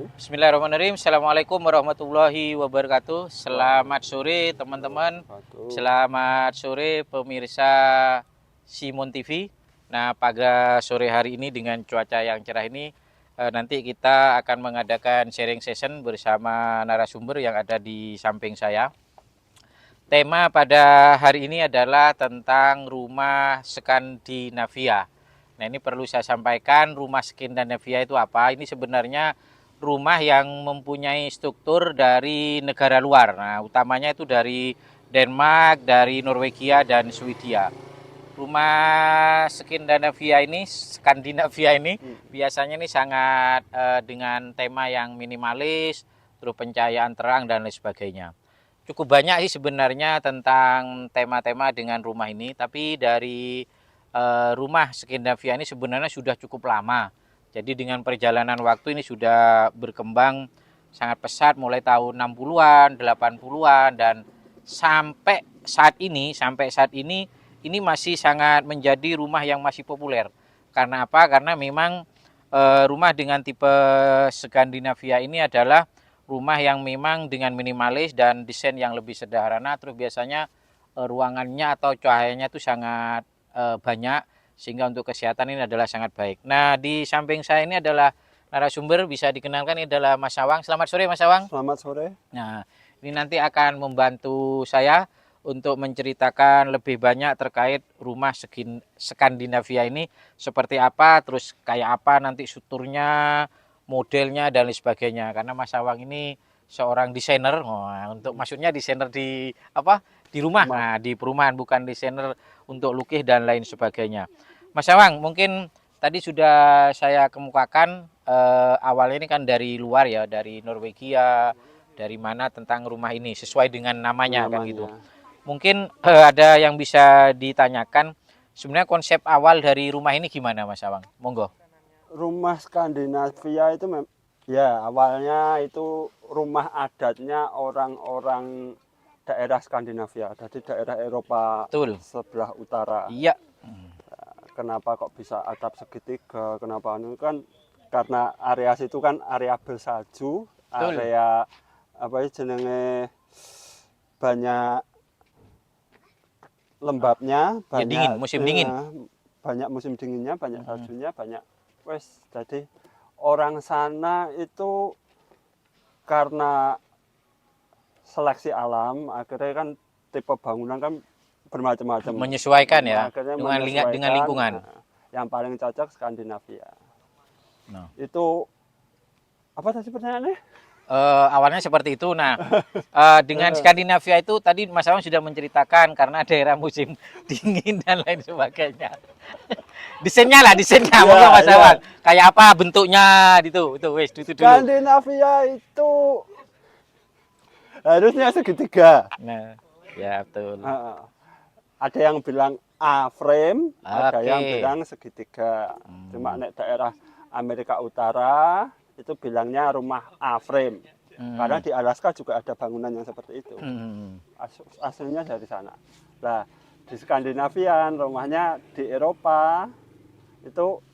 Bismillahirrahmanirrahim. Assalamualaikum warahmatullahi wabarakatuh. Selamat sore teman-teman. Selamat sore pemirsa Simon TV. Nah, pada sore hari ini dengan cuaca yang cerah ini, nanti kita akan mengadakan sharing session bersama narasumber yang ada di samping saya. Tema pada hari ini adalah tentang rumah Skandinavia. Nah, ini perlu saya sampaikan, rumah Skandinavia itu apa? Ini sebenarnya rumah yang mempunyai struktur dari negara luar. Nah, utamanya itu dari Denmark, dari Norwegia dan Swedia. Rumah Skandinavia ini biasanya ini sangat dengan tema yang minimalis, terus pencahayaan terang dan lain sebagainya. Cukup banyak sih sebenarnya tentang tema-tema dengan rumah ini, tapi dari rumah Skandinavia ini sebenarnya sudah cukup lama. Jadi dengan perjalanan waktu ini sudah berkembang sangat pesat mulai tahun 60-an, 80-an dan sampai saat ini ini masih sangat menjadi rumah yang masih populer. Karena apa? Karena memang rumah dengan tipe Skandinavia ini adalah rumah yang memang dengan minimalis dan desain yang lebih sederhana, terus biasanya ruangannya atau cahayanya itu sangat banyak, sehingga untuk kesehatan ini adalah sangat baik. Nah, di samping saya ini adalah narasumber, bisa dikenalkan, ini adalah Mas Awang. Selamat sore Mas Awang. Selamat sore. Nah, ini nanti akan membantu saya untuk menceritakan lebih banyak terkait rumah Skandinavia ini seperti apa, terus kayak apa nanti strukturnya, modelnya dan lain sebagainya. Karena Mas Awang ini seorang desainer, untuk maksudnya desainer di apa? Di rumah, nah, di perumahan, bukan desainer untuk lukis dan lain sebagainya. Mas Awang, mungkin tadi sudah saya kemukakan awalnya ini kan dari luar ya, dari Norwegia, dari mana tentang rumah ini sesuai dengan namanya kan gitu. Mungkin ada yang bisa ditanyakan, sebenarnya konsep awal dari rumah ini gimana Mas Awang? Monggo. Rumah Skandinavia itu ya awalnya itu rumah adatnya orang-orang daerah Skandinavia, dari daerah Eropa Betul. sebelah utara. Iya. Kenapa kok bisa atap segitiga? Kenapa itu kan karena area situ kan area bersalju, Betul. area apa ya jenenge banyak lembabnya, Ya, dingin, banyak musim dingin. banyak musim dinginnya, banyak saljunya, banyak wes. Jadi orang sana itu karena seleksi alam akhirnya kan tipe bangunan kan bermacam-macam. Menyesuaikan ya Akhirnya dengan menyesuaikan lingkungan. yang paling cocok Skandinavia. No. Itu apa tadi pertanyaannya? Awalnya seperti itu. Nah, dengan Skandinavia itu tadi Mas Awang sudah menceritakan karena daerah musim dingin dan lain sebagainya. Desainnya lah, desainnya. Monggo Mas Awang. Kayak apa bentuknya gitu. Itu wes itu dulu. Skandinavia itu harusnya segitiga. Nah, ya betul. Ada yang bilang A-frame, ada yang Oke. bilang segitiga. Cuma nek daerah Amerika Utara itu bilangnya rumah A-frame. Karena di Alaska juga ada bangunan yang seperti itu. Aslinya dari sana. Nah, di Skandinavia rumahnya di Eropa itu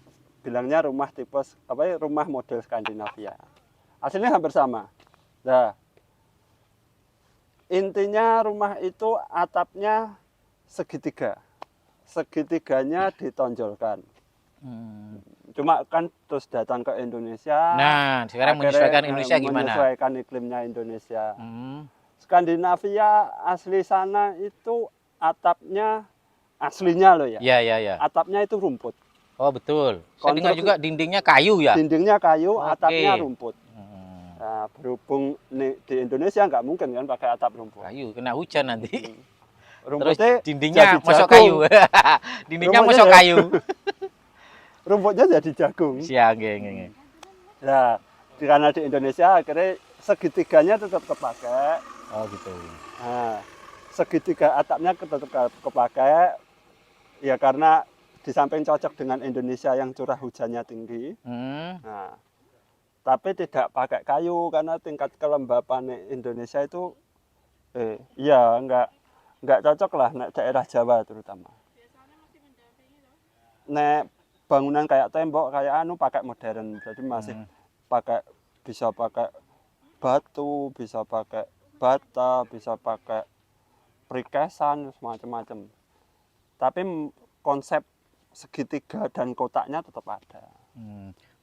bilangnya rumah tipe apa ya, rumah model Skandinavia. Aslinya hampir sama. Nah, intinya rumah itu atapnya segitiga. Segitiganya ditonjolkan. Cuma kan terus datang ke Indonesia. Nah, sekarang menyesuaikan Indonesia gimana? Menyesuaikan iklimnya Indonesia. Skandinavia asli sana itu atapnya aslinya loh ya. Iya, iya, iya. Atapnya itu rumput. Oh, betul. Saya dengar juga dindingnya kayu ya. Dindingnya kayu, Oke. atapnya rumput. Nah, berhubung di Indonesia nggak mungkin kan pakai atap rumput. Kayu, kena hujan nanti. Terus Rumputnya dindingnya jadi mosok jagung. kayu. Dindingnya Rumputnya mosok kayu. Rumputnya jadi jagung. Siang, nggih. Nah, karena di Indonesia akhirnya segitiganya tetap kepakai. Oh, gitu. Nah, segitiga atapnya tetap kepakai ya karena di samping cocok dengan Indonesia yang curah hujannya tinggi. Nah, tapi tidak pakai kayu karena tingkat kelembapan Indonesia itu iya nggak cocok lah nek daerah Jawa terutama. Nek bangunan kayak tembok kayak anu pakai modern, jadi masih pakai bisa pakai batu, bisa pakai bata, bisa pakai prikesan, macam-macam. Tapi konsep segitiga dan kotaknya tetap ada.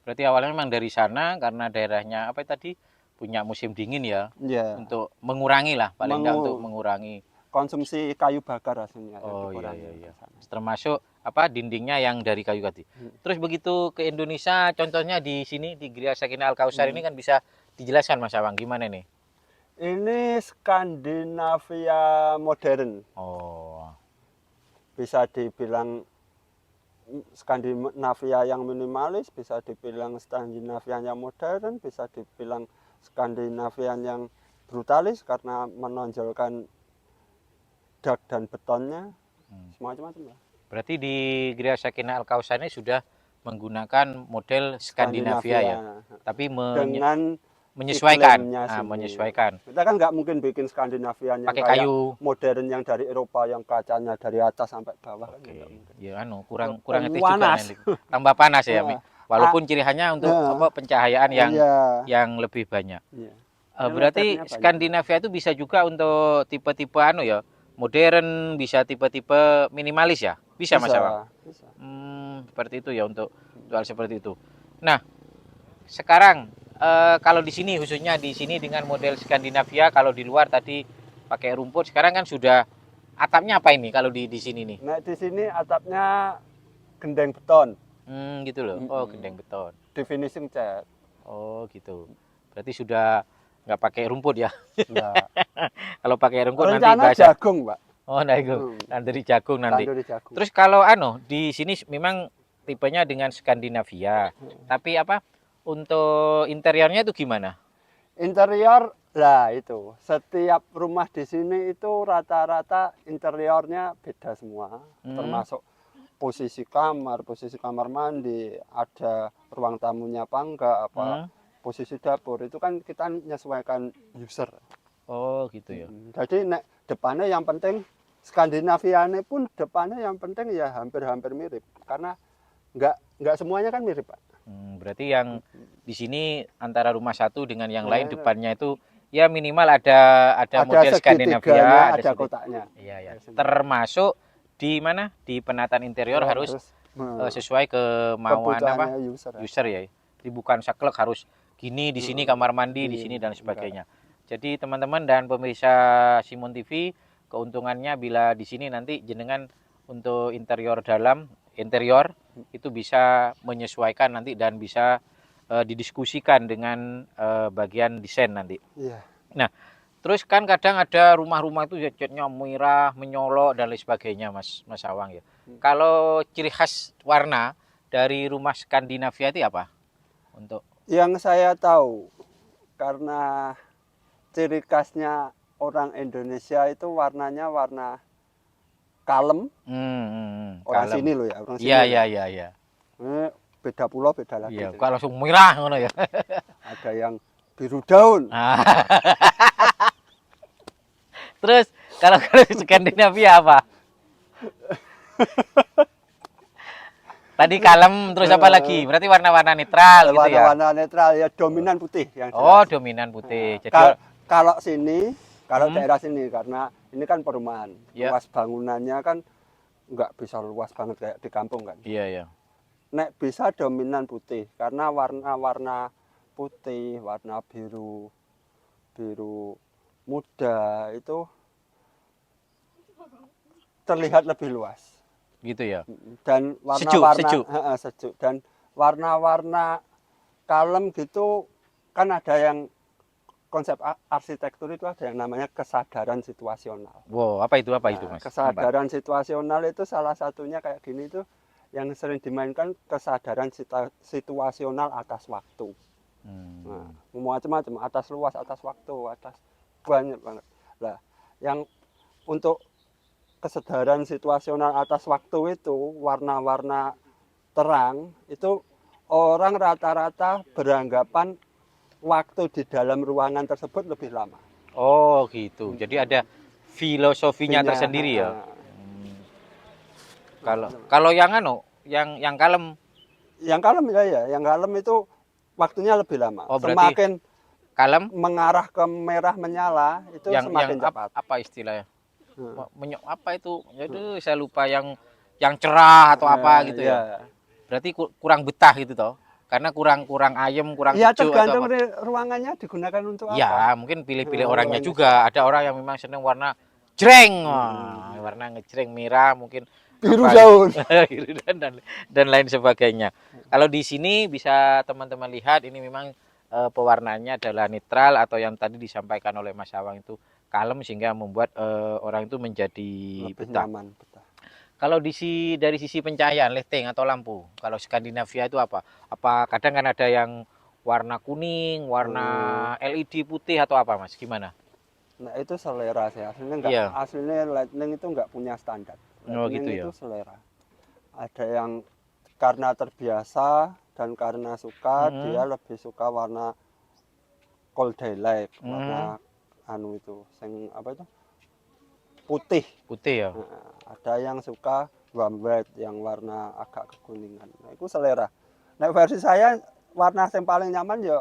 Berarti awalnya memang dari sana karena daerahnya apa tadi punya musim dingin ya, Ya. untuk mengurangi lah paling enggak untuk mengurangi konsumsi kayu bakar hasilnya. Oh iya. Termasuk apa dindingnya yang dari kayu tadi. Terus begitu ke Indonesia, contohnya di sini di Gria Sakinah Al Kautsar ini kan bisa dijelaskan Mas Awang gimana nih? Ini Skandinavia modern. Oh. Bisa dibilang Skandinavia yang minimalis, bisa dibilang Skandinavia yang modern, bisa dibilang Skandinavia yang brutalis karena menonjolkan dak dan betonnya, semacam-macam lah. Berarti di Gria Sakinah Al Kautsar ini sudah menggunakan model Skandinavia ya, tapi dengan menyesuaikan, iklimnya menyesuaikan. Kita kan nggak mungkin bikin Skandinavia yang pakai kayak kayu modern yang dari Eropa yang kacanya dari atas sampai bawah. Oke. Kan mungkin. Ya kurang etis panas. juga nanti. Tambah panas ya, walaupun ciri khasnya untuk pencahayaan yang lebih banyak. Iya. Berarti Skandinavia itu bisa juga untuk tipe-tipe ya, modern, bisa tipe-tipe minimalis ya, bisa Mas Awang? Bisa. Seperti itu ya untuk hal seperti itu. Nah, sekarang kalau di sini khususnya di sini dengan model Skandinavia, kalau di luar tadi pakai rumput, sekarang kan sudah atapnya apa ini kalau di sini nih? Nah, di sini atapnya gendeng beton. Gitu loh. Oh, gendeng beton. Di finishing cat. Oh, gitu. Berarti sudah nggak pakai rumput ya? Enggak. Kalau pakai rumput rencana nanti basah. Jagung, Pak. Oh, jagung. Dari jagung nanti. Jagung. Terus kalau di sini memang tipenya dengan Skandinavia. Tapi apa? Untuk interiornya itu gimana? Interior lah itu. Setiap rumah di sini itu rata-rata interiornya beda semua. Termasuk posisi kamar mandi, ada ruang tamunya apa enggak, posisi dapur itu kan kita menyesuaikan user. Oh gitu ya. Jadi depannya yang penting Skandinavia ini pun depannya yang penting ya hampir-hampir mirip karena nggak semuanya kan mirip, Pak. Berarti yang di sini antara rumah satu dengan yang lain depannya itu ya minimal ada model Skandinavia, ada kotaknya. Iya ya. Termasuk di mana? Di penataan interior harus sesuai kemauan apa? User ya. Jadi bukan saklek harus gini di sini kamar mandi di sini dan sebagainya. Jadi teman-teman dan pemirsa Simon TV, keuntungannya bila di sini nanti jenengan untuk interior itu bisa menyesuaikan nanti dan bisa didiskusikan dengan bagian desain nanti. Iya. Nah, terus kan kadang ada rumah-rumah itu catnya merah, menyolok dan lain sebagainya, Mas Awang ya. Kalau ciri khas warna dari rumah Skandinavia itu apa? Untuk yang saya tahu karena ciri khasnya orang Indonesia itu warnanya warna kalem. Orang kalem. Sini loh ya, orang sini. Iya. Beda pulau beda lagi. Iya, kok langsung merah ngono ya. Ada yang biru daun. Terus kalau Skandinavia apa? Tadi kalem, terus apa lagi? Berarti warna-warna netral gitu ya? Warna-warna netral ya, dominan putih yang jelas. Oh, dominan putih. Jadi kalau daerah sini karena ini kan perumahan, luas bangunannya kan nggak bisa luas banget kayak di kampung kan. Iya. Nek bisa dominan putih karena warna-warna putih, warna biru muda itu terlihat lebih luas. Gitu ya. Dan warna-warna sejuk dan warna-warna kalem gitu kan ada yang konsep arsitektur itu ada yang namanya kesadaran situasional. Wow, apa itu Mas? Kesadaran situasional itu salah satunya kayak gini tuh yang sering dimainkan kesadaran situasional atas waktu. Nah, macam-macam, atas luas, atas waktu, atas banyak banget. Lah, yang untuk kesadaran situasional atas waktu itu warna-warna terang itu orang rata-rata beranggapan waktu di dalam ruangan tersebut lebih lama. Oh gitu. Jadi ada filosofinya tersendiri ya. Kalau yang kalem. Yang kalem ya, yang kalem itu waktunya lebih lama. Oh, berarti Semakin kalem mengarah ke merah menyala itu yang semakin cepat. apa istilahnya? Apa itu? Aduh, saya lupa yang cerah atau apa gitu ya. Ya. Berarti kurang betah gitu toh. Karena kurang ayem, kurang Ya sejuk atau tergantung apa. ruangannya digunakan untuk apa. Ya, mungkin pilih-pilih orangnya Orangnya juga. Ada orang yang memang senang warna jreng, Hmm. warna ngejreng merah mungkin Biru apa daun. biru dan lain sebagainya. Kalau di sini bisa teman-teman lihat ini memang pewarnaannya adalah netral atau yang tadi disampaikan oleh Mas Awang itu kalem sehingga membuat orang itu menjadi Lebih betah. nyaman. Betah. Kalau dari sisi pencahayaan lighting atau lampu, kalau Skandinavia itu apa? Apa kadang kan ada yang warna kuning, warna LED putih atau apa Mas? Gimana? Nah itu selera sih. Iya. Aslinya lightning itu nggak punya standar. Oh gitu Lightning ya. itu selera. Ada yang karena terbiasa dan karena suka dia lebih suka warna cold daylight, warna anu itu, sing apa itu? Putih. Putih ya. Nah, ada yang suka warm white yang warna agak kekuningan. Nah, itu selera. Nah, versi saya warna yang paling nyaman ya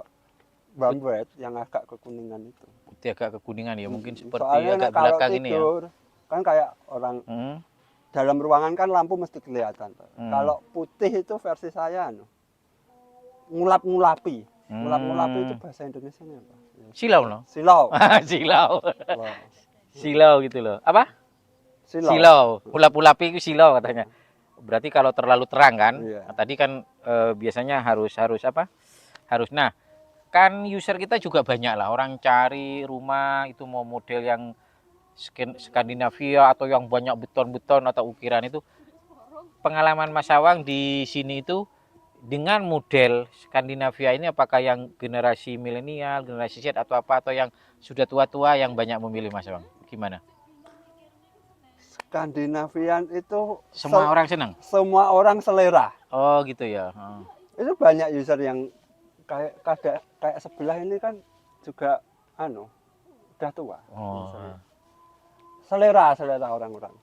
warm white yang agak kekuningan itu. Putih agak kekuningan ya, mungkin seperti Soalnya agak kalau belakang ini ya. tidur kan kayak orang dalam ruangan kan lampu mesti kelihatan. Kalau putih itu versi saya ngulap-ngulapi. Ngulap-ngulapi itu bahasa Indonesia apa? Silau loh. Silau. Silau. Wah. Silau gitu loh. Apa? Silau. Silau. Ulap-ulapi itu silau katanya. Berarti kalau terlalu terang kan? Iya. Nah, tadi kan biasanya harus apa? Harus. Nah, kan user kita juga banyak lah. Orang cari rumah itu mau model yang Skandinavia atau yang banyak beton-beton atau ukiran itu. Pengalaman Mas Awang di sini itu dengan model Skandinavia ini apakah yang generasi milenial, generasi Z atau apa atau yang sudah tua-tua yang banyak memilih Mas Awang? Gimana? Skandinavian itu Semua orang senang. Semua orang selera. Oh gitu ya. Itu banyak user yang kayak sebelah ini kan juga udah tua. Oh. Selera orang-orang.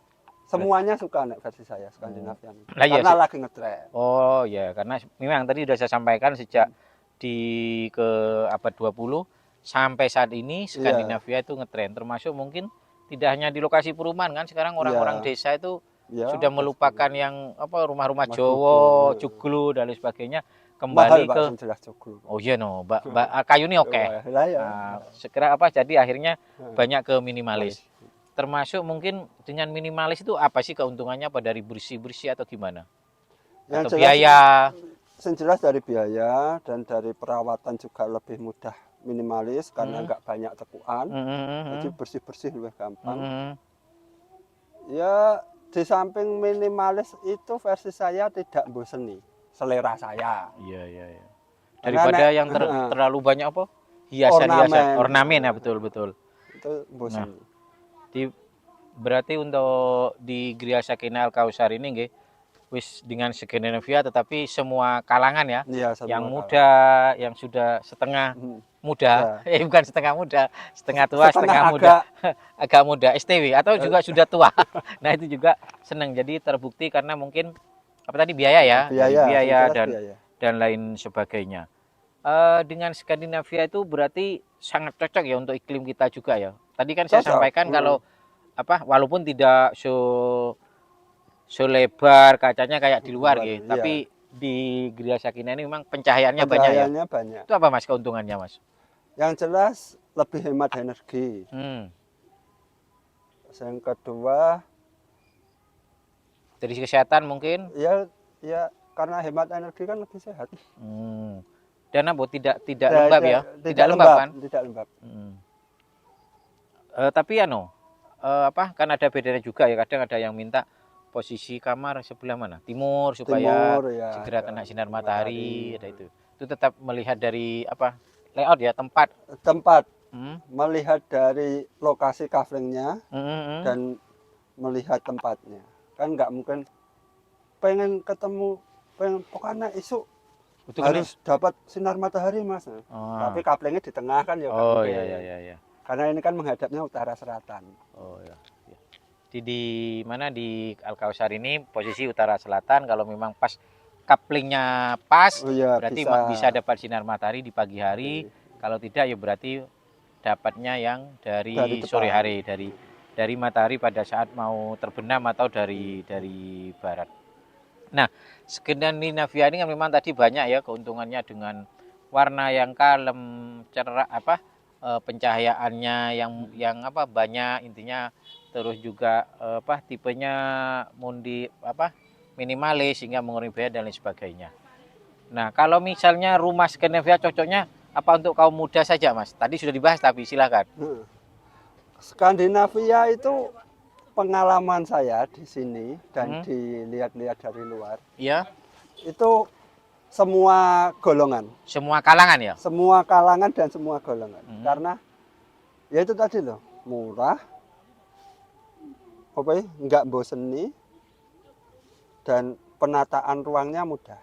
Semuanya suka nek versi saya Skandinavian. Nah, karena iya, lagi ngetren. Oh ya, karena memang tadi sudah saya sampaikan sejak di ke abad 20 sampai saat ini Skandinavia itu ngetren, termasuk mungkin tidak hanya di lokasi perumahan kan sekarang orang-orang desa itu sudah melupakan yang apa rumah-rumah Jawa, joglo dan lain sebagainya kembali mahal, ke Pak, jelas joglo. Oh iya no, kayu ini oke. Segera apa jadi akhirnya banyak ke minimalis. Termasuk mungkin dengan minimalis itu apa sih keuntungannya apa dari bersih-bersih atau gimana? Yang Atau jelas, biaya? Yang jelas dari biaya dan dari perawatan juga lebih mudah minimalis karena nggak banyak tekuan. Jadi bersih-bersih lebih gampang. Ya di samping minimalis itu versi saya tidak boseni, selera saya. Iya. Daripada yang terlalu banyak apa? Hiasan-hiasan, ornamen ya betul. Itu bosan. Nah, berarti untuk di Gria Sakinah Al Kausar ini nggih wis dengan Skandinavia tetapi semua kalangan ya. Yang muda, yang sudah setengah muda, bukan setengah muda, setengah tua, setengah muda, agak muda, STW atau juga sudah tua. Nah, itu juga senang. Jadi terbukti karena mungkin apa tadi biaya ya, biaya dan lain sebagainya. Dengan Skandinavia itu berarti sangat cocok ya untuk iklim kita juga ya. Tadi kan saya sampaikan kalau apa walaupun tidak so lebar kacanya kayak di luar gitu, tapi di Gria Sakinah ini memang pencahayaannya banyak ya. Banyak. Itu apa Mas keuntungannya Mas? Yang jelas lebih hemat energi. Yang kedua dari kesehatan mungkin? Ya karena hemat energi kan lebih sehat. Dan apa tidak lembab ya? Tidak lembab kan? Tidak lembab. Tapi apa kan ada bedanya juga ya, kadang ada yang minta posisi kamar sebelah mana? Timur supaya segera kena sinar matahari, ada itu. Itu tetap melihat dari apa? Layout ya, tempat. Melihat dari lokasi coveringnya dan melihat tempatnya. Kan nggak mungkin pengen pokoknya isu harus dapat sinar matahari Mas. Tapi kaplingnya di tengah kan ya. Oh iya. Karena ini kan menghadapnya utara selatan. Oh iya. Di mana di Al Kausar ini posisi utara selatan kalau memang pas couplingnya pas, Oh iya, berarti bisa. bisa dapat sinar matahari di pagi hari. Kalau tidak ya berarti dapatnya yang dari Dari sore depan. hari, dari matahari pada saat mau terbenam atau dari barat. Nah, Skandinavia ini kan memang tadi banyak ya keuntungannya dengan warna yang kalem, cerah pencahayaannya yang banyak intinya, terus juga tipenya minimalis sehingga mengurangi biaya dan lain sebagainya. Nah, kalau misalnya rumah Skandinavia cocoknya apa untuk kaum muda saja, Mas? Tadi sudah dibahas tapi silakan. Skandinavia itu pengalaman saya di sini dan dilihat-lihat dari luar. Iya. Itu semua golongan. Semua kalangan ya? Semua kalangan dan semua golongan. Karena ya itu tadi loh, murah, nggak boseni, dan penataan ruangnya mudah.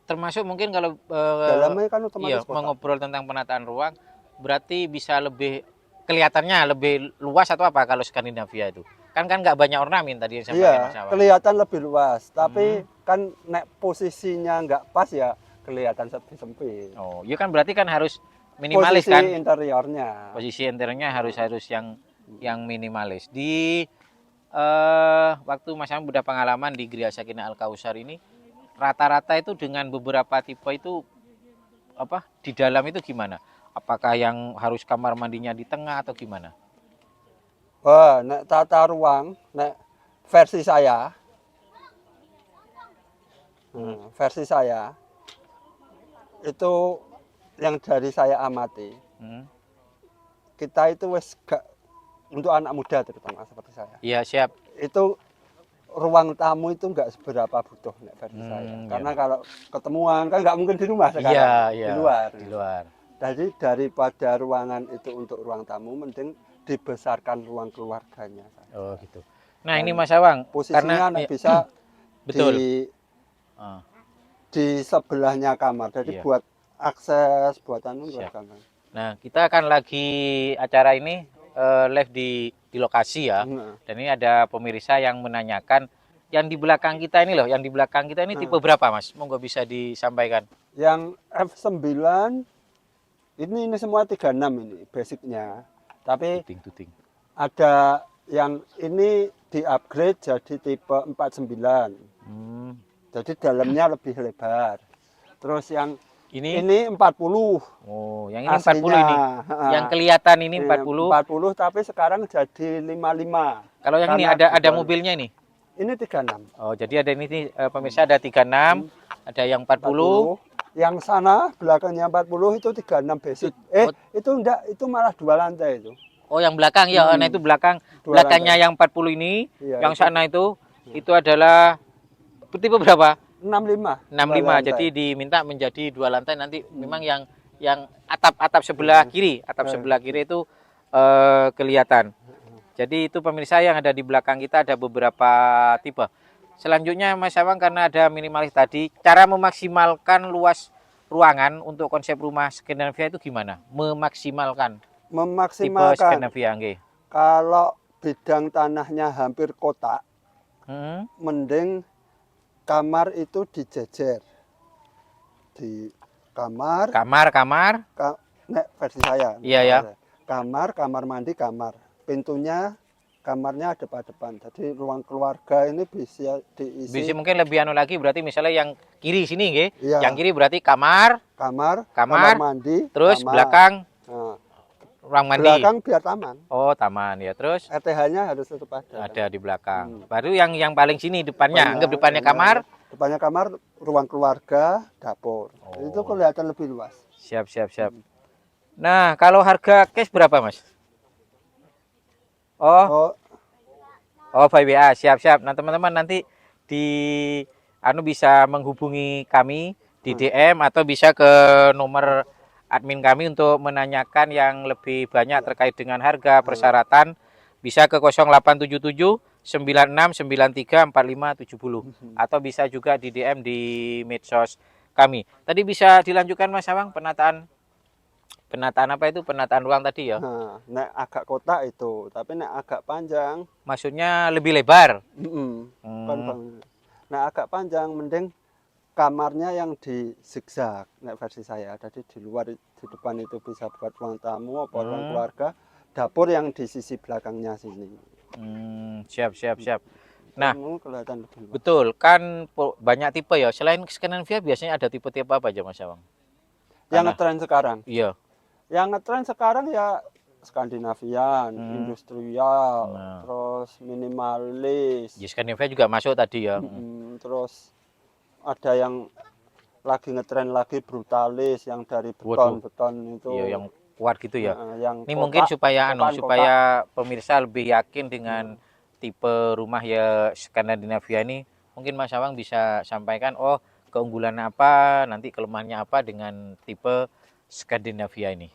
Termasuk mungkin kalau dalamnya kan otomatis mengobrol tentang penataan ruang, berarti bisa lebih kelihatannya lebih luas atau apa kalau Skandinavia itu? Kan nggak banyak ornamen tadi yang sampaikan Mas Awang. Kelihatan lebih luas, tapi kan nek posisinya nggak pas ya kelihatan sempit. Oh, ya kan berarti kan harus minimalis posisi kan? Interiornya. Posisi interiornya harus yang minimalis. Di waktu Mas Awang udah pengalaman di Gria Sakinah Al Kausar ini, rata-rata itu dengan beberapa tipe itu di dalam itu gimana? Apakah yang harus kamar mandinya di tengah atau gimana? Wah, nek tata ruang, nek versi saya, itu yang dari saya amati, kita itu wes gak untuk anak muda terutama seperti saya. Iya, siap. Itu ruang tamu itu nggak seberapa butuh nek versi saya, karena kalau ketemuan kan nggak mungkin di rumah sekarang, di luar. Di luar. Jadi daripada ruangan itu untuk ruang tamu, mending dibesarkan ruang keluarganya. Oh gitu. Nah, ini Mas Awang, posisinya karena bisa betul di sebelahnya kamar. Jadi buat akses buat kamar. Nah, kita akan lagi acara ini live di lokasi ya. Dan ini ada pemirsa yang menanyakan yang di belakang kita ini loh, yang di belakang kita ini tipe berapa, Mas? Monggo bisa disampaikan. Yang F9 ini semua 36 ini basicnya. Tapi tuting. Ada yang ini di-upgrade jadi tipe 49. Jadi dalamnya lebih lebar. Terus yang ini 40. Oh, yang ini aslinya. 40 ini. Yang kelihatan ini 40. 40 tapi sekarang jadi 55. Kalau yang ini ada mobilnya ini. Ini 36. Oh, jadi ada ini pemirsa ada 36, ada yang 40. Yang sana belakangnya 40 itu 36 basic. Itu enggak, itu malah 2 lantai itu. Oh, yang belakang ya, nah itu belakangnya yang 40 ini, yang sana itu adalah tipe berapa? 65. 65. Jadi diminta menjadi 2 lantai nanti memang yang atap sebelah kiri, itu kelihatan. Jadi itu pemirsa yang ada di belakang kita ada beberapa tipe. Selanjutnya Mas Awang, karena ada minimalis tadi, cara memaksimalkan luas ruangan untuk konsep rumah Skandinavia itu gimana? Memaksimalkan tipe Skandinavia, nggih. Kalau bidang tanahnya hampir kotak, mending kamar itu dijejer. Di kamar. Nek versi saya. Iya ya. Kamar mandi, kamar. Pintunya kamarnya depan-depan. Jadi ruang keluarga ini bisa diisi. Bisa mungkin lebih lagi, berarti misalnya yang kiri sini nggih. Iya. Yang kiri berarti kamar mandi, terus kamar. Belakang ruang mandi. Belakang biar taman. Oh, taman ya. Terus RTH-nya harus tetap ada. Ada di belakang. Baru yang paling sini depannya, anggap depannya kamar. Depannya kamar, ruang keluarga, dapur. Itu kelihatan lebih luas. Siap. Nah, kalau harga cash berapa, Mas? Oh, by WA. Siap. Nah, teman-teman nanti bisa menghubungi kami di DM atau bisa ke nomor admin kami untuk menanyakan yang lebih banyak terkait dengan harga, persyaratan. Bisa ke 0877 96 93 45 70 atau bisa juga di DM di medsos kami. Tadi bisa dilanjutkan Mas Awang, penataan apa itu? Penataan ruang tadi ya? Nek agak kotak itu, tapi nek agak panjang. Maksudnya lebih lebar? Nek agak panjang mending kamarnya yang di zigzag, nek versi saya. Jadi di luar, di depan itu bisa buat ruang tamu, apa ruang keluarga. Dapur yang di sisi belakangnya sini. Siap, siap, siap. Nah, Kelihatan lebih luas. betul kan banyak tipe ya. Selain Skandinavia biasanya ada tipe-tipe apa aja Mas Awang? Yang ngetren sekarang. Iya. Yang ngetren sekarang ya Skandinavian, industrial, terus minimalis. Ya, Skandinavia juga masuk tadi ya. Terus ada yang lagi ngetren lagi brutalis yang dari beton-beton itu. Iya, yang kuat gitu ya. Yang Ini kotak, mungkin supaya kotak. supaya pemirsa lebih yakin dengan tipe rumah ya Skandinavia ini, mungkin Mas Awang bisa sampaikan keunggulan apa, nanti kelemahannya apa dengan tipe Skandinavia ini.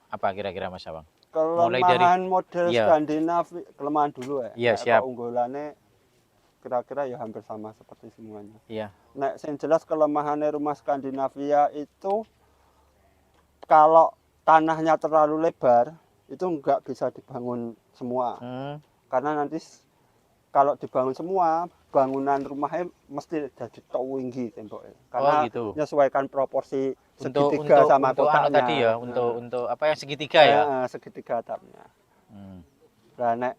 Apa kira-kira Mas Awang? Kelemahan model Skandinavia, kelemahan dulu ya. Iya, siap. Keunggulannya kira-kira ya hampir sama seperti semuanya. Iya. Nah, yang jelas kelemahannya rumah Skandinavia itu kalau tanahnya terlalu lebar itu nggak bisa dibangun semua. Karena nanti kalau dibangun semua, bangunan rumahnya mesti jadi tinggi temboknya. Karena menyesuaikan proporsi segitiga sama kotaknya. Tadi ya, untuk apa yang segitiga ya? Segitiga atapnya. Nah,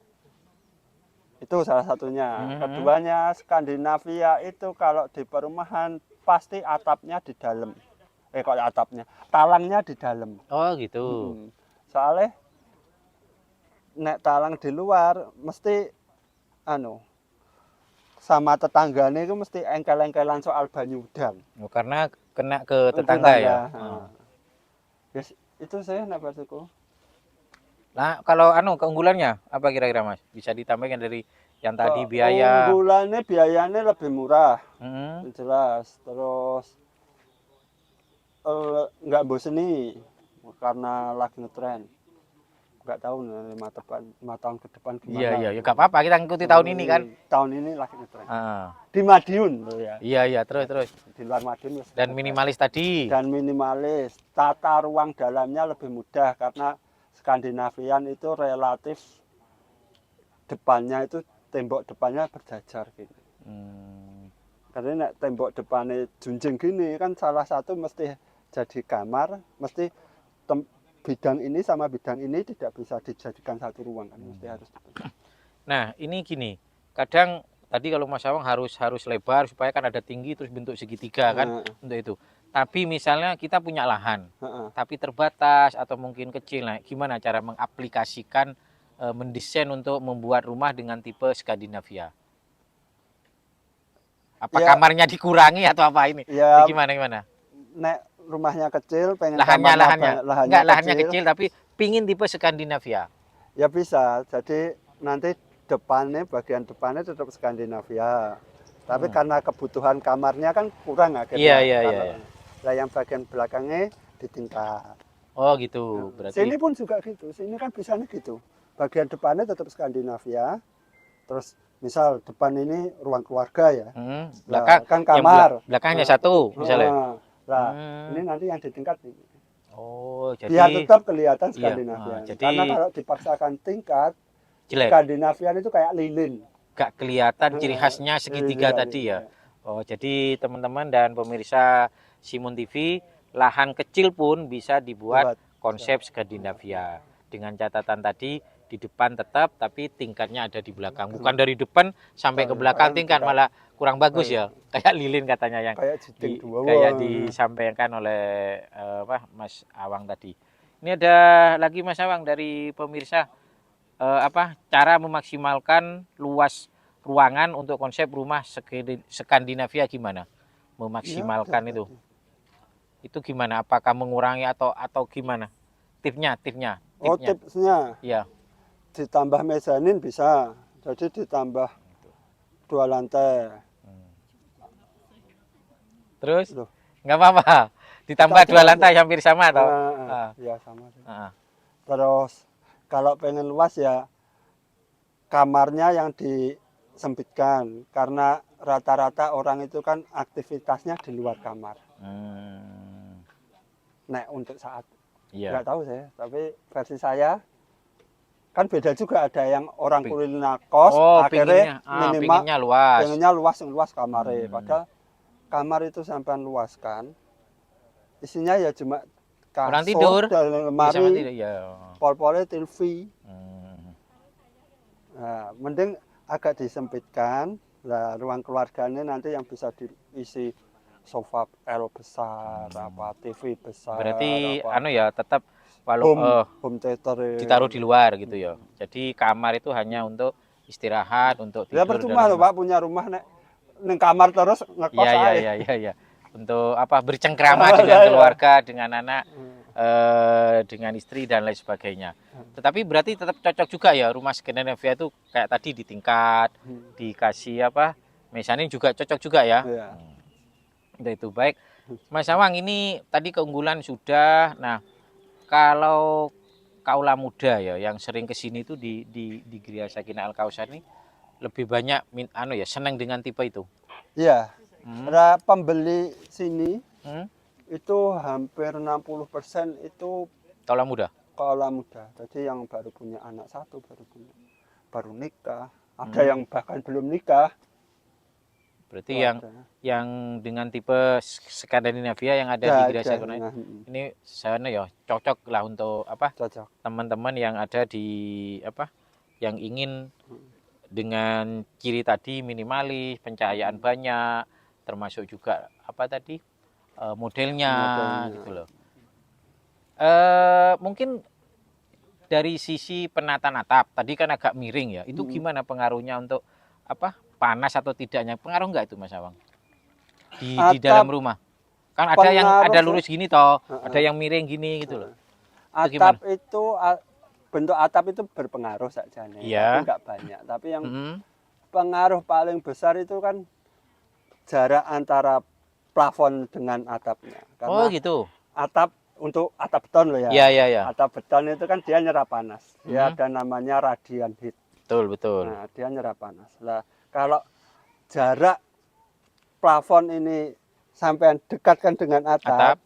itu salah satunya. Keduanya Skandinavia itu kalau di perumahan pasti atapnya di dalam. Kalau atapnya, talangnya di dalam. Oh gitu. Soalnya nek talang di luar mesti sama tetangganya itu mesti engkel-engkelan soal banyu udan. Karena kena ke tetangga ya. Yes, itu saya nak versiku. Nah, kalau keunggulannya apa kira-kira Mas? Bisa ditambahkan dari yang tadi biaya. Keunggulannya biayanya lebih murah. Jelas. Terus nggak boseni karena lagi ngetren. Nggak tahu 5 tahun ke depan gimana. Iya, nggak apa-apa, kita ngikuti tahun ini kan. Tahun ini lagi ngetren. Di Madiun loh ya. Iya, terus. Di luar Madiun. Dan minimalis tadi. Dan minimalis. Tata ruang dalamnya lebih mudah karena Skandinavian itu relatif depannya itu tembok depannya berjajar gitu. Karena tembok depannya junjung gini kan salah satu mesti jadi kamar, mesti bidang ini sama bidang ini tidak bisa dijadikan satu ruang kan, mesti harus dipisah. Nah, ini gini, kadang tadi kalau Mas Awang harus lebar supaya kan ada tinggi terus bentuk segitiga kan untuk itu. Tapi misalnya kita punya lahan, tapi terbatas atau mungkin kecil, nah gimana cara mengaplikasikan mendesain untuk membuat rumah dengan tipe Skandinavia? Apa kamarnya dikurangi atau apa ini? Ya, gimana? Nek rumahnya kecil, pengen lahannya kecil tapi pingin tipe Skandinavia. Ya bisa. Jadi nanti bagian depannya tetap Skandinavia. Tapi karena kebutuhan kamarnya kan kurang akhirnya. Iya. Nah, yang bagian belakangnya ditingkat. Oh gitu. Berarti sini pun juga gitu. Sini kan bisanya gitu. Bagian depannya tetap Skandinavia. Terus misal depan ini ruang keluarga ya. Belakang kan kamar. Belakangnya satu misalnya. Nah, ini nanti yang ditingkat nih. Oh, jadi biar tetap kelihatan Skandinavian. Jadi karena kalau dipaksakan tingkat, jelek. Skandinavian itu kayak lilin. Gak kelihatan ciri khasnya segitiga tadi ya. Oh, jadi teman-teman dan pemirsa Simon TV, lahan kecil pun bisa dibuat konsep Skandinavia. Dengan catatan tadi, di depan tetap tapi tingkatnya ada di belakang. Bukan dari depan sampai ke belakang tingkat, malah kurang bagus ya. Kayak lilin katanya yang kayak disampaikan oleh Mas Awang tadi. Ini ada lagi Mas Awang dari pemirsa cara memaksimalkan luas ruangan untuk konsep rumah Skandinavia gimana? Memaksimalkan ya, itu gimana? Apakah mengurangi atau gimana? Tipsnya. Tipsnya. Iya. Ditambah mezanin bisa. Jadi ditambah 2 lantai. Terus? Nggak apa-apa. Ditambah 2 lantai hampir sama atau? Ya sama. Terus kalau pengen luas ya kamarnya yang disempitkan karena rata-rata orang itu kan aktivitasnya di luar kamar. Nah, untuk saat nggak tahu saya, tapi versi saya kan beda juga, ada yang orang kuliner kos akhirnya minimal pengennya luas kamarnya, padahal kamar itu sampean luaskan, isinya ya cuma Orang kasur tidur dan ya sama lemari, tidak ya. pol-polnya TV. Hmm. Nah, mending agak disempitkan. Nah, ruang keluarganya nanti yang bisa diisi sofa L besar, apa TV besar, Berarti apa anu ya tetap walau home theater. ditaruh di luar gitu ya. Jadi kamar itu hanya untuk istirahat, untuk Ya tidur percuma dalam loh rumah. Pak punya rumah nek ning kamar terus ngekos Iya iya ae. iya iya iya. Untuk apa bercengkrama dengan keluarga, dengan anak, dengan istri dan lain sebagainya. Tetapi berarti tetap cocok juga ya rumah Skandinavia itu kayak tadi di tingkat, dikasih apa? Mezanin juga cocok juga ya. Iya. Udah itu baik. Mas Awang ini tadi keunggulan sudah. Nah, kalau kaula muda ya yang sering ke sini itu di Gria Sakinah Al Kausar ini lebih banyak anu ya senang dengan tipe itu. Iya. Hmm. Pembeli sini Hmm. itu hampir 60% itu Kaula muda. kaula muda. Jadi yang baru punya anak satu, baru nikah, ada yang bahkan belum nikah. Berarti Itu ada. yang dengan tipe Skandinavia yang ada di Gria Sakinah ini saya ya cocok lah untuk apa? Cocok. Teman-teman yang ada di apa? Yang ingin dengan ciri tadi minimalis, pencahayaan banyak, termasuk juga apa tadi modelnya gitu loh. Mungkin dari sisi penataan atap tadi kan agak miring ya. Itu gimana pengaruhnya untuk apa panas atau tidaknya? Pengaruh nggak itu Mas Awang di dalam rumah? Kan ada yang ada lurus gini toh, ada yang miring gini gitu loh. Atap itu bentuk atap itu berpengaruh saja nih, Iya. tapi nggak banyak. Tapi yang pengaruh paling besar itu kan jarak antara plafon dengan atapnya. Karena gitu. atap untuk atap beton loh ya. Iya, iya, iya. Atap beton itu kan dia nyerap panas. Dia ada namanya radiant heat. Betul, betul. Nah, dia nyerap panas. Nah, kalau jarak plafon ini sampai dekatkan dengan atap.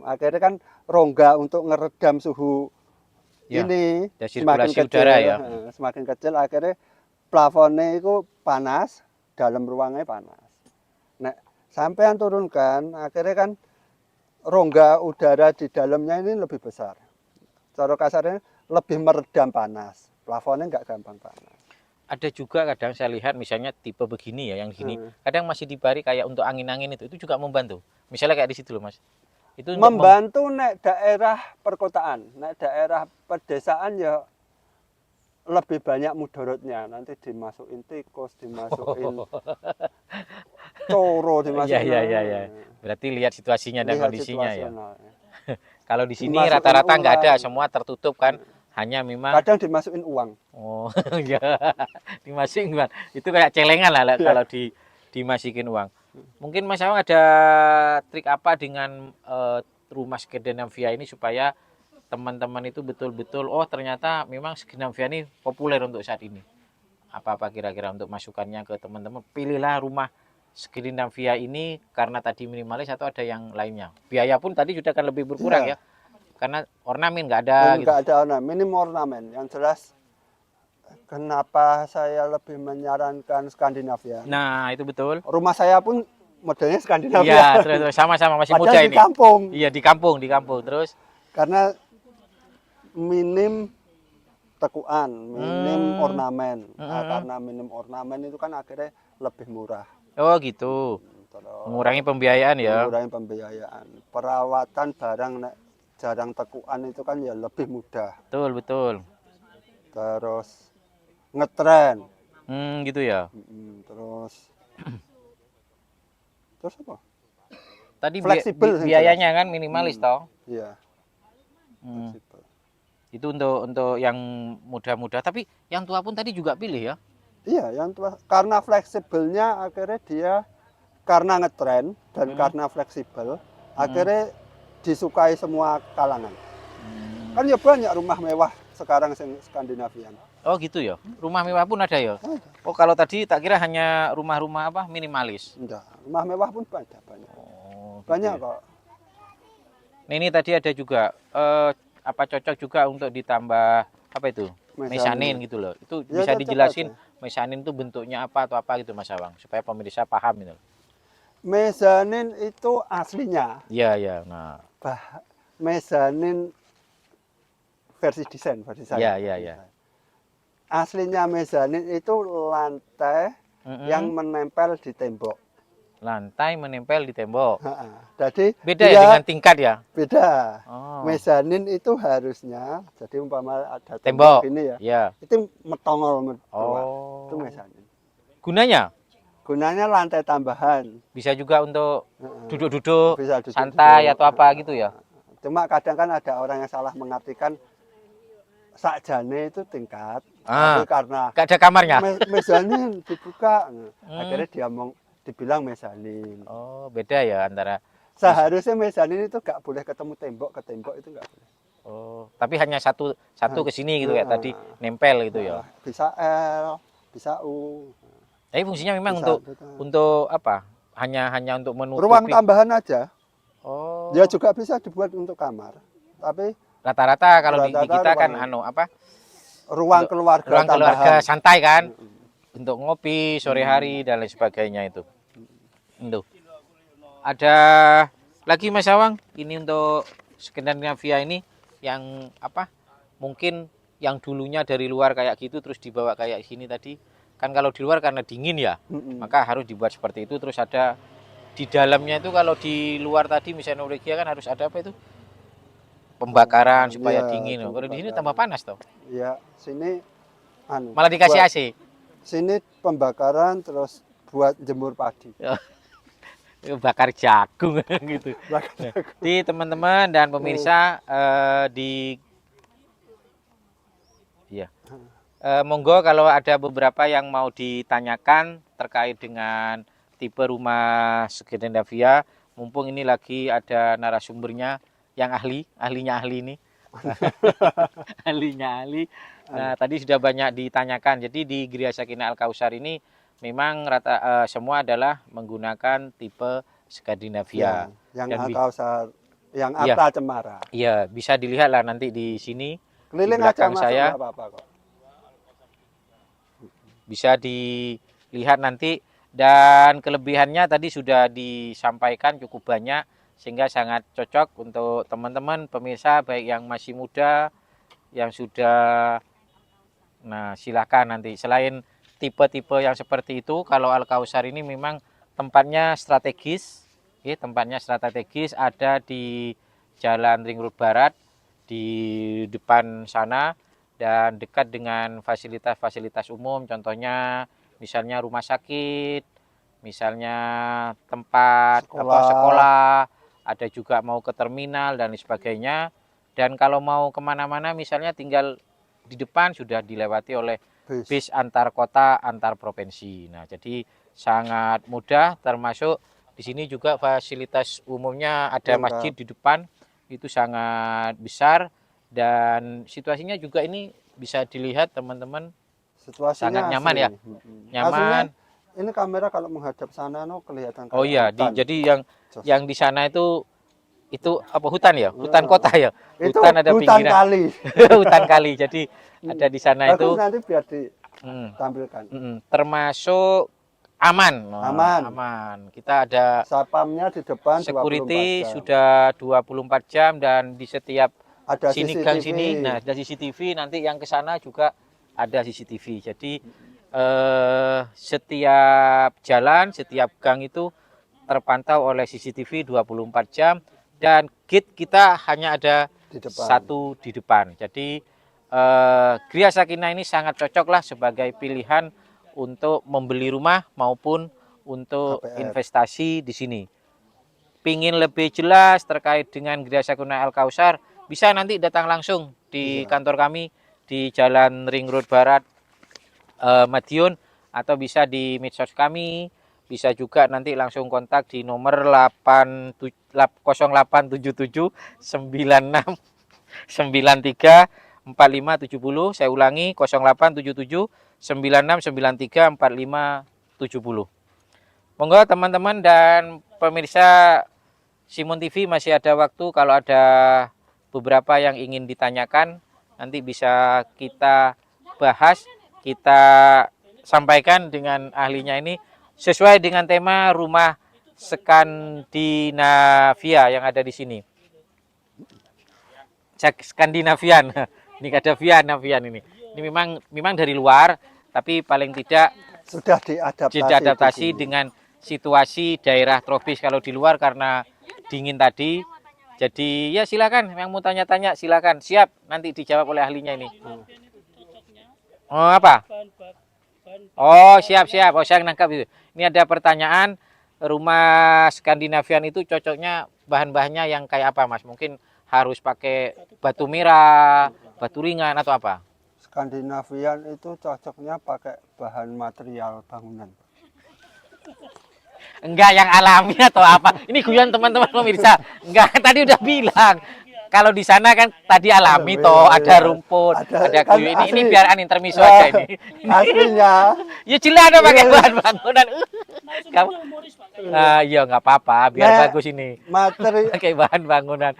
Akhirnya kan rongga untuk ngeredam suhu ya, ini semakin kecil, udara ya. Semakin kecil akhirnya plafonnya itu panas, dalam ruangnya panas. Nah, sampai turunkan akhirnya kan rongga udara di dalamnya ini lebih besar. Cara kasarnya lebih meredam panas. Plafonnya nggak gampang panas. Ada juga kadang saya lihat misalnya tipe begini ya, yang gini, kadang masih dibari kayak untuk angin-angin itu juga membantu. Misalnya kayak di situ loh Mas. Itu membantu nek daerah perkotaan, nek daerah pedesaan ya lebih banyak mudorotnya. Nanti dimasukin tikus, dimasukin coro, dimasukin. Iya. Berarti lihat situasinya dan kondisinya ya. Kalau di sini Dimasukin rata-rata nggak ada, ular. semua tertutup kan. Hanya memang kadang dimasukin uang. Oh ya, dimasukin uang. Itu kayak celengan lah kalau dimasukin uang. Mungkin Mas Awang ada trik apa dengan rumah Skandinavia ini supaya teman-teman itu betul-betul oh ternyata memang Skandinavia ini populer untuk saat ini. Apa-apa kira-kira untuk masukannya ke teman-teman? Pilihlah rumah Skandinavia ini karena tadi minimalis atau ada yang lainnya. Biaya pun tadi sudah akan lebih berkurang ya. Karena ornamen nggak ada. Nggak ada ornamen, minim ornamen. Yang jelas kenapa saya lebih menyarankan Skandinavia. Nah itu betul. Rumah saya pun modelnya Skandinavia. Iya, terus sama-sama masih muda ini. Di kampung. Iya, di kampung. Terus karena minim tekuan, minim ornamen. Nah, karena minim ornamen itu kan akhirnya lebih murah. Oh gitu. Mengurangi pembiayaan ya. Mengurangi pembiayaan. Perawatan barang jarang tekuan itu kan ya lebih mudah. Betul. Terus ngetren. Gitu ya. Terus apa? Tadi fleksibel biayanya kan minimalis toh. Iya. Fleksibel. Itu untuk yang muda-muda, tapi yang tua pun tadi juga pilih ya. Iya, yang tua karena fleksibelnya akhirnya dia karena ngetren dan karena fleksibel akhirnya disukai semua kalangan. Kan ya banyak rumah mewah sekarang Skandinavian. Oh gitu ya. Rumah mewah pun ada ya. Oh kalau tadi tak kira hanya rumah-rumah apa minimalis. Enggak, rumah mewah pun banyak. Oh, banyak gitu ya. kok. Nah, ini tadi ada juga apa cocok juga untuk ditambah apa itu? Mezanin gitu loh. Itu bisa dijelasin mezanin itu bentuknya apa atau apa gitu Mas Awang supaya pemirsa paham gitu. Mezanin itu aslinya. Iya, iya. Nah, Mezanin versi desain versi iya, saya. iya, iya. Aslinya mezanin itu lantai yang menempel di tembok. Lantai menempel di tembok. Jadi Beda ya dengan tingkat ya? beda. Oh. Mezanin itu harusnya, jadi umpama ada Tembok. tembok ini ya, Iya. itu metongol keluar. Oh. Itu mezanin. Gunanya Gunanya lantai tambahan. bisa juga untuk duduk-duduk, Bisa duduk-duduk. santai atau apa gitu ya? Cuma kadang kan ada orang yang salah mengartikan sakjane itu tingkat, tapi karena gak ada kamarnya. mezanin dibuka, akhirnya dibilang mezanin. Oh, beda ya antara. Seharusnya mezanin itu gak boleh ketemu tembok ke tembok, itu gak boleh. Oh, tapi hanya satu ke sini gitu ya tadi nempel gitu ya. Bisa L, bisa U. Tapi fungsinya memang Bisa, untuk apa? Hanya untuk menutupi. Ruang tambahan aja. Oh. Dia juga bisa dibuat untuk kamar. Tapi rata-rata kalau di rata-rata kita kan ruang keluarga ruang keluarga tambahan. santai kan. Untuk ngopi sore hari dan lain sebagainya itu. Itu. Ada lagi Mas Awang, ini untuk Skandinavia ini yang apa? Mungkin yang dulunya dari luar kayak gitu terus dibawa kayak sini tadi. Kan kalau di luar karena dingin ya, maka harus dibuat seperti itu. Terus ada di dalamnya itu, kalau di luar tadi misalnya Norwegia kan harus ada apa itu? Pembakaran supaya dingin. Kalau di sini tambah panas toh. Iya, sini malah dikasih AC. Sini pembakaran terus buat jemur padi. Bakar jagung gitu. Di teman-teman dan pemirsa monggo kalau ada beberapa yang mau ditanyakan terkait dengan tipe rumah Skandinavia, mumpung ini lagi ada narasumbernya yang ahlinya ahli ini. ahlinya ahli. Nah, tadi sudah banyak ditanyakan. Jadi di Gria Sakinah Al Kausar ini memang semua adalah menggunakan tipe Skandinavia. Yang Al Kausar, yang Arta Cemara. Iya, bisa dilihat lah nanti di sini. Keliling di belakang aja saya. apa-apa kok. Bisa dilihat nanti, dan kelebihannya tadi sudah disampaikan cukup banyak sehingga sangat cocok untuk teman-teman pemirsa baik yang masih muda, yang sudah. Nah, silakan nanti. Selain tipe-tipe yang seperti itu, kalau Al Kausar ini memang tempatnya strategis, ada di Jalan Ring Road Barat di depan sana. Dan dekat dengan fasilitas-fasilitas umum, contohnya misalnya rumah sakit, misalnya tempat sekolah, ada juga mau ke terminal dan sebagainya. Dan kalau mau kemana-mana misalnya tinggal di depan sudah dilewati oleh bis antar kota, antar provinsi. Nah, jadi sangat mudah, termasuk di sini juga fasilitas umumnya ada masjid di depan, itu sangat besar. Dan situasinya juga ini bisa dilihat teman-teman, sangat nyaman ya, nyaman. Aslinya, ini kamera kalau menghadap sana kelihatan. Oh iya, jadi yang di sana itu apa, hutan ya, hutan kota ya, hutan ada hutan pinggiran kali. hutan kali. Jadi ada di sana itu. Nanti biar ditampilkan. Termasuk aman. Kita ada satpamnya di depan, security 24 sudah 24 jam, dan di setiap ada sini CCTV. gang sini, nah ada CCTV, nanti yang ke sana juga ada CCTV. Jadi setiap jalan, setiap gang itu terpantau oleh CCTV 24 jam, dan gate kita hanya ada satu di depan. Jadi Gria Sakinah ini sangat cocok lah sebagai pilihan untuk membeli rumah maupun untuk investasi di sini. Pingin lebih jelas terkait dengan Gria Sakinah Al Kausar, bisa nanti datang langsung di kantor kami di Jalan Ring Road Barat, Madiun, atau bisa di medsos kami. Bisa juga nanti langsung kontak di nomor 0877 96 93 4570. Saya ulangi, 0877 96 93 4570. Monggo teman-teman dan pemirsa Simon TV, masih ada waktu. Kalau ada beberapa yang ingin ditanyakan, nanti bisa kita bahas, kita sampaikan dengan ahlinya ini sesuai dengan tema rumah Skandinavia yang ada di sini. Skandinavian. Ini ada Navian ini. Ini memang dari luar, tapi paling tidak Sudah diadaptasi dengan situasi daerah tropis. Kalau di luar karena dingin tadi. Jadi ya silakan yang mau tanya-tanya silakan. Siap nanti dijawab oleh ahlinya ini. Oh apa? Oh siap. Oh saya nangkap itu. Ini ada pertanyaan, rumah Skandinavian itu cocoknya bahan-bahannya yang kayak apa Mas? Mungkin harus pakai batu merah, batu ringan atau apa? Skandinavian itu cocoknya pakai bahan material bangunan. Enggak yang alami atau apa? Ini guyon teman-teman pemirsa. Enggak, tadi udah bilang. Kalau di sana kan tadi alami toh, ada rumput, ada kan kayu. Ini biar intermiso aja ini. Aslinya. Ya jelas ada pakai bahan bangunan. Kamu, iya nggak apa-apa, biar bagus ini. Materi Pakai bahan bangunan.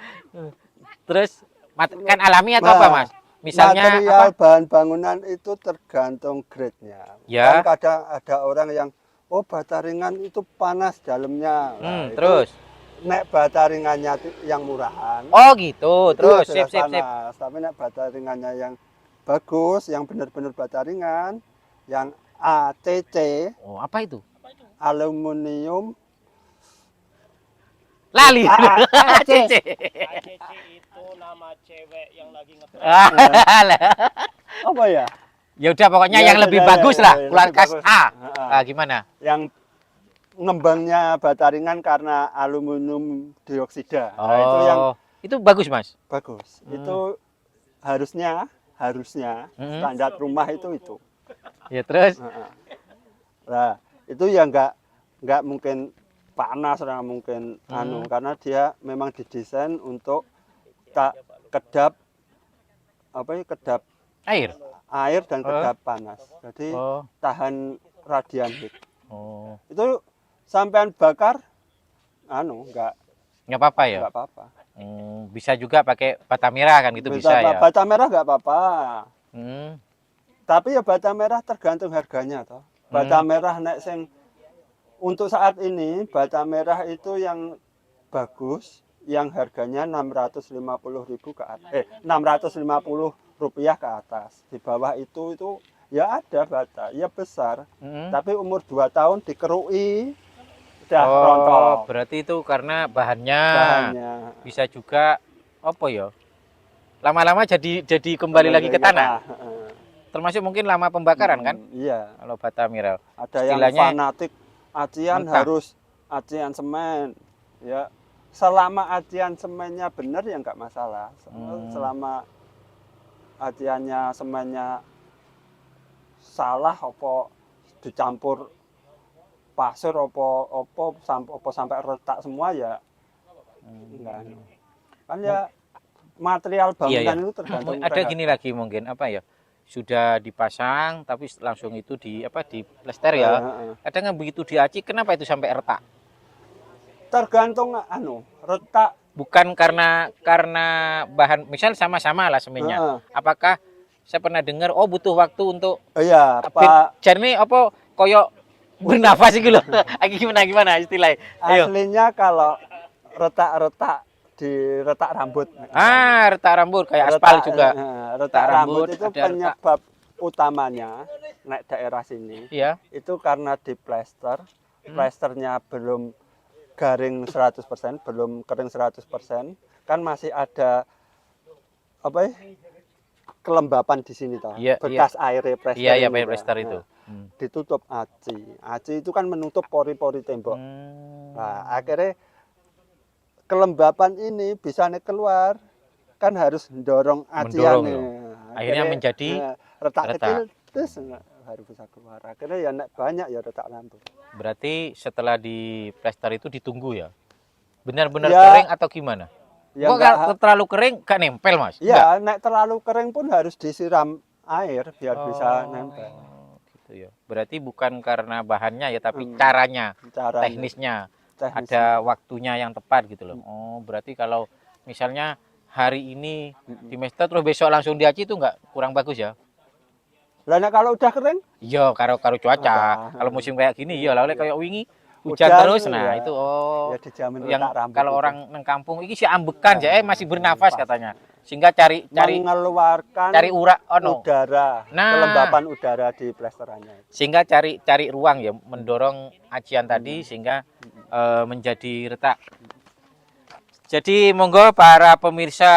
Terus kan alami atau apa Mas? Misalnya material apa? bahan bangunan itu tergantung grade-nya. Ya. Kan kadang ada orang yang bata ringan itu panas dalamnya. Nah, Terus nek bata ringannya yang murahan. oh gitu. Terus itu sip. Tapi nek bata ringannya yang bagus, yang benar-benar bata ringan, yang ACC. Oh, apa itu? Aluminium Lali. ACC. Itu nama cewek yang lagi ngetrend. Apa ya? Ya udah pokoknya Ya, yang lebih ya, bagus ya, lah, ya, keluar lebih kas bagus. A. Gimana? Yang ngembangnya bata ringan karena aluminium dioksida. Nah, itu yang itu bagus Mas. bagus. Itu harusnya standar rumah itu. Ya terus Nah, itu ya nggak mungkin panas, nggak mungkin karena dia memang didesain untuk kedap kedap air. dan kedap panas. Jadi tahan radian heat. Itu sampean bakar nggak apa-apa ya. nggak apa-apa. Bisa juga pakai bata merah kan gitu bisa ya. Bata merah nggak apa-apa. Tapi ya bata merah tergantung harganya toh. Bata merah nek sing untuk saat ini bata merah itu yang bagus yang harganya 650.000 ke atas. 650 rupiah ke atas. Di bawah itu ya ada bata, ya besar. Tapi umur 2 tahun dikerui udah rontok. Berarti itu karena bahannya. Bisa juga apa ya? Lama-lama jadi kembali lagi ke tanah. Termasuk mungkin lama pembakaran kan? Iya. Kalau bata merah. Ada yang fanatik acian harus acian semen. Ya. Selama acian semennya benar ya nggak masalah. Selama aciannya semennya salah apa dicampur pasir apa sampai retak semua ya enggak. Kan ya material bangunan itu tergantung. Ada gini lagi mungkin apa ya? Sudah dipasang tapi langsung itu di plester ya. Kadang begitu diaci kenapa itu sampai retak? Tergantung retak bukan karena bahan misal sama-sama lah semennya. Apakah saya pernah dengar butuh waktu untuk iya Pak jernih apa koyo bernafas gitu loh. gimana istilahnya? Aslinya kalau retak-retak di retak rambut. Retak rambut kayak aspal juga. Retak rambut itu penyebab utamanya naik daerah sini. Iya. Itu karena di plester. Plesternya belum garing 100%, belum kering 100%, kan masih ada kelembapan di sini toh. Bekas air plester. Iya, plester itu. Ditutup aci. Aci itu kan menutup pori-pori tembok. Nah, akhirnya kelembapan ini bisa keluar kan harus mendorong acian. Akhirnya menjadi retak kecil terus harus bisa keluar. Akhirnya ya banyak ya retak rambut. Berarti setelah di plester itu ditunggu ya? Benar-benar kering atau gimana? Ya kok terlalu kering gak nempel Mas? Iya, nek terlalu kering pun harus disiram air biar bisa nempel. Gitu ya. Berarti bukan karena bahannya ya, tapi caranya. Teknisnya. Ada waktunya yang tepat gitu loh. Berarti kalau misalnya hari ini di Mester terus besok langsung diaci itu kurang bagus ya? Lah kalau udah kering? Iya, karo cuaca. Kalau musim kayak gini iya, lalu kayak wingi Hujan terus, nah ya, itu oh ya dijamin yang retak rambut kalau itu. orang neng kampung ini sih ambekan ya, masih bernafas katanya. Sehingga cari Mengeluarkan udara, Nah, kelembapan udara di plesterannya. sehingga cari ruang ya, mendorong ajian tadi sehingga menjadi retak. Jadi monggo para pemirsa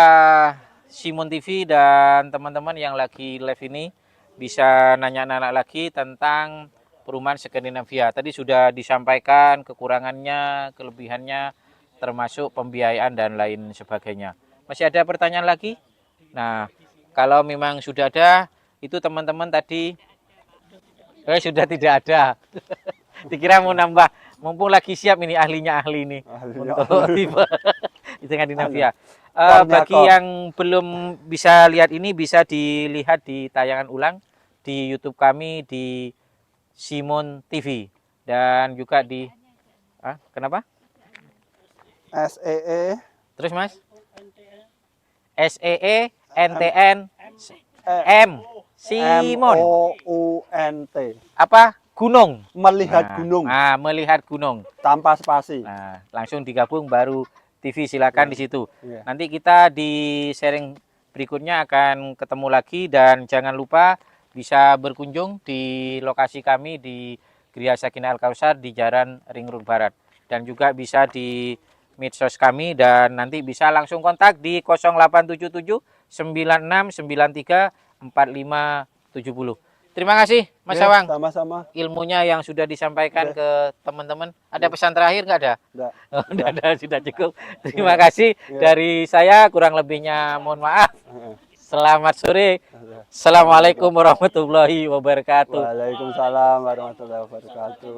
Simon TV dan teman-teman yang lagi live ini bisa nanya-nanya lagi tentang perumahan Skandinavia. Tadi sudah disampaikan kekurangannya, kelebihannya, termasuk pembiayaan dan lain sebagainya. Masih ada pertanyaan lagi? Nah, kalau memang sudah ada, itu teman-teman tadi sudah tidak ada. Dikira mau nambah, mumpung lagi siap ini ahlinya ahli ini untuk tipe di Skandinavia. Bagi yang belum bisa lihat ini bisa dilihat di tayangan ulang di YouTube kami di Simon TV dan juga di kenapa? SEE Terus Mas? SEE NTN M Simon MOUNT. Apa? Gunung. Melihat gunung. Nah, melihat gunung Tanpa spasi. Nah, langsung digabung baru TV, silakan di situ. Iya. Nanti kita di sharing berikutnya akan ketemu lagi dan jangan lupa bisa berkunjung di lokasi kami di Gria Sakinah Al Kausar di Jalan Ring Road Barat dan juga bisa di medsos kami dan nanti bisa langsung kontak di 0877 9693 4570. Terima kasih Mas Sawang. Sama-sama. Ilmunya yang sudah disampaikan ke teman-teman. Ada pesan terakhir nggak ada? Nggak ada, sudah cukup. Terima kasih dari saya, kurang lebihnya mohon maaf. Selamat sore. Assalamualaikum warahmatullahi wabarakatuh. Waalaikumsalam warahmatullahi wabarakatuh.